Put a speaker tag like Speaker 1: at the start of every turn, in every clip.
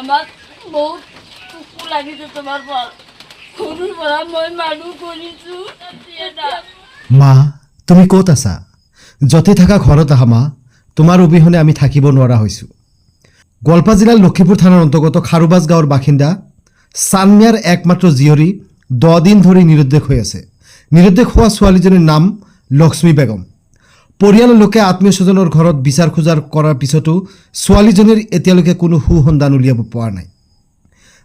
Speaker 1: আমার বহুত কুকু লাগিছে তোমার পর সৰুৰ পৰা মই মানুহ কৰিছোঁ
Speaker 2: মা তুমি ক'ত আছা য'তে থাকা ঘৰত আহা মা তোমাৰ অবিহনে আমি থাকিব নোৱাৰা হৈছোঁ গোৱালপাৰা জিলাৰ লক্ষীপুৰ থানাৰ অন্তৰ্গত খাৰুবাজ গাঁৱৰ বাসিন্দা চানমিয়াৰ একমাত্ৰ জীয়ৰী 10 দিন ধৰি নিৰুদ্দেশ হৈ আছে নিৰুদ্দেশ হোৱা ছোৱালীজনীৰ নাম লক্ষ্মী বেগম পৰিয়ালৰ লোকে আত্মীয় স্বজনৰ ঘৰত বিচাৰ খোজাৰ কৰাৰ পিছতো ছোৱালীজনীৰ এতিয়ালৈকে কোনো সুসন্ধান উলিয়াব পৰা নাই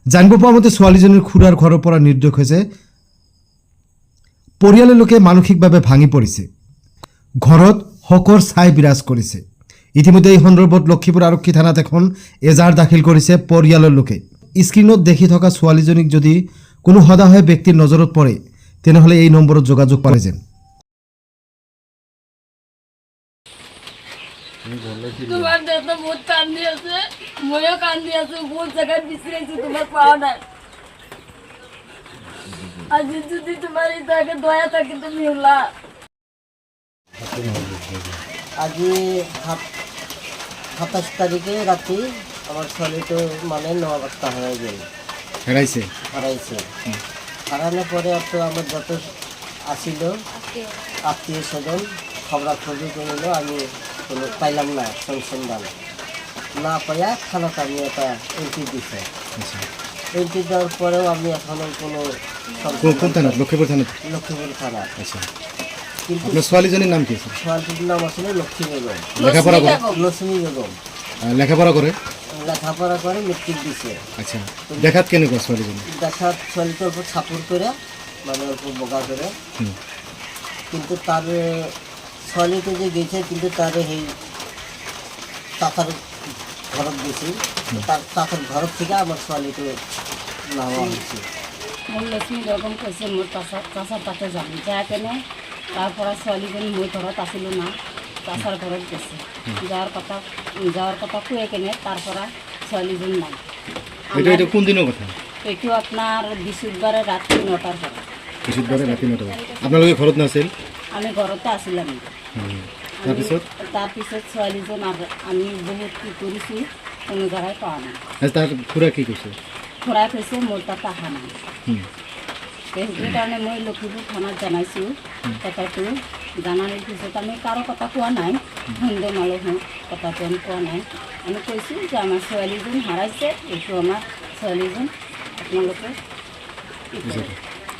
Speaker 2: জানিব পৰা মতে ছোৱালীজনীৰ খুৰাৰ ঘৰৰ পৰা নিৰ্দেশ হৈছে পৰিয়ালৰ লোকে মানসিকভাৱে ভাঙি পৰিছে ঘৰত হকৰ ছাই বিৰাজ কৰিছে ইতিমধ্যে এই সন্দৰ্ভত লক্ষীপুৰ আৰক্ষী থানাত এখন এজাহাৰ দাখিল কৰিছে পৰিয়ালৰ লোকে স্ক্ৰীনত দেখি থকা ছোৱালীজনীক যদি কোনো সদায় ব্যক্তিৰ নজৰত পৰে তেনেহ'লে এই নম্বৰত যোগাযোগ পাৰে যেন
Speaker 1: তোমার দাদা বহুত কান্দি আছে ময়ও কান্দি আছো বহুত জায়গায় বিচারাইছি তোমার পাওয়া নাই আজ যদি তোমার ইটাকে দয়া থাকে তুমি হলা
Speaker 3: আজি 27 তারিখে রাতে আমার ছেলে তো মানে 9 অবস্থা হয়ে গেল হারাইছে হারানোর পরে তো আমার যত আসিল আত্মীয় স্বজন খবরাখবরি করিল আমি কোনো পাইলাম না সংসন্ধান না পাইয়া থানাতে আমি একটা এন্ট্রি দিছে এন্ট্রি দেওয়ার পরেও আমি এখনো কোনো
Speaker 2: লক্ষীপুর
Speaker 3: থানা কিন্তু
Speaker 2: ছোৱালীজনীৰ নাম কি
Speaker 3: ছোৱালীটির নাম আসলে লক্ষ্মী বেগম লক্ষ্মী বেগম
Speaker 2: লেখাপড়া কৰে
Speaker 3: লেখাপড়া করে মেট্রিক দিছে
Speaker 2: আচ্ছা দেখাত কেনেকুৱা ছোৱালীজনী
Speaker 3: দেখাত ছোৱালীটোৰ ওপৰত চাপোর করে মানে অল্প বগা করে কিন্তু তার ছোৱালীটো যে গেছে কিন্তু তার সেই চাচার ঘৰত গেছি তার চাচার ঘৰত থেকে আমার ছোৱালীটো নেওয়া হয়েছে
Speaker 1: মোৰ লক্ষ্মী বেগম কৈছে মোৰ চাচাৰ তাতে যাম যায় কেনে তারপরে ছোৱালীজনী মই ঘৰত আছিলোঁ না চাচাৰ ঘৰত গৈছে যাওয়ার কথা কুয়ে কেনে তারপরে ছোৱালীজনী নাই
Speaker 2: এটা কোন দিনৰ কথা
Speaker 1: এইটো আপনার বৃহস্পতিবারে রাত্রি 9টার পরে
Speaker 2: বৃহস্পতিবাৰে ৰাতি 9টা আপোনালোকে ঘৰত নাছিল
Speaker 1: আমি ঘৰতে আছিলাম তাৰপিছত ছোৱালীজন আমি বহুত কি কৰিছোঁ কোনো জায়গায় পাওয়া নাই
Speaker 2: তাৰ খুৰা কি কৈছে
Speaker 1: খুৰাই কৈছে মোৰ তাত অহা নাই সেইটো কাৰণে মই লক্ষীপুৰ থানাত জানাইছোঁ কথাটো জানাৰ পিছত আমি কাৰো কথা কোৱা নাই সন্দেহ মানুহৰ কথাটো আমি কোৱা নাই আমি কৈছোঁ যে আমাৰ ছোৱালীজন হাৰাইছে এইটো আমাৰ ছোৱালীজন আপোনালোকে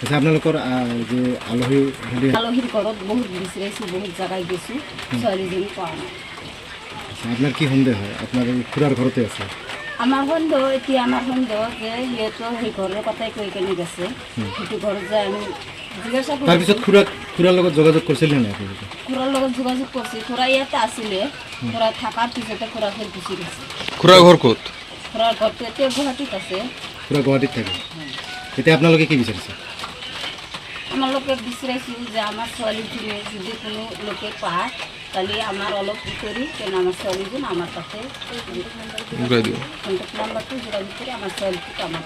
Speaker 2: আচ্ছা আপোনালোকৰ যে
Speaker 1: আলহীৰ ঘৰত বহুত বিচাৰিছোঁ বহুত জেগাত গৈছোঁ ছোৱালীজনী পোৱা নাই
Speaker 2: আপোনাৰ কি সন্দেহ হয় আপোনাৰ খুৰাৰ ঘৰতে আছে
Speaker 1: আমাৰ সন্দেহ এতিয়া আমাৰ সন্দেহ যে সিহঁতৰ সেই ঘৰৰ কথাই কৈ কেনে গৈছে সেইটো ঘৰত যায় আমি জিজ্ঞাসা কৰি
Speaker 2: তাৰপিছত খুৰাৰ লগত যোগাযোগ কৰিছিল নে নাই
Speaker 1: খুৰাৰ লগত যোগাযোগ কৰিছে খুৰা ইয়াতে আছিলে খুৰা থকাৰ পিছতে খুৰা ঘৰ গুচি গৈছে
Speaker 2: খুৰাৰ ঘৰ ক'ত
Speaker 1: খুৰাৰ ঘৰটো এতিয়া গুৱাহাটীত আছে
Speaker 2: খুৰা গুৱাহাটীত থাকে এতিয়া আপোনালোকে কি বিচাৰিছে
Speaker 1: আমার লোকে বিচারাইছিল যে আমার ছোৱালীজনী যদি কোনো লোকে পায় তাহলে আমার অলপ ই করি কেন আমার ছোৱালীজন আমার কাছে কন্ট্যাক্ট নাম্বারটো যোগাযোগ করে আমার ছোৱালীটিকে আমার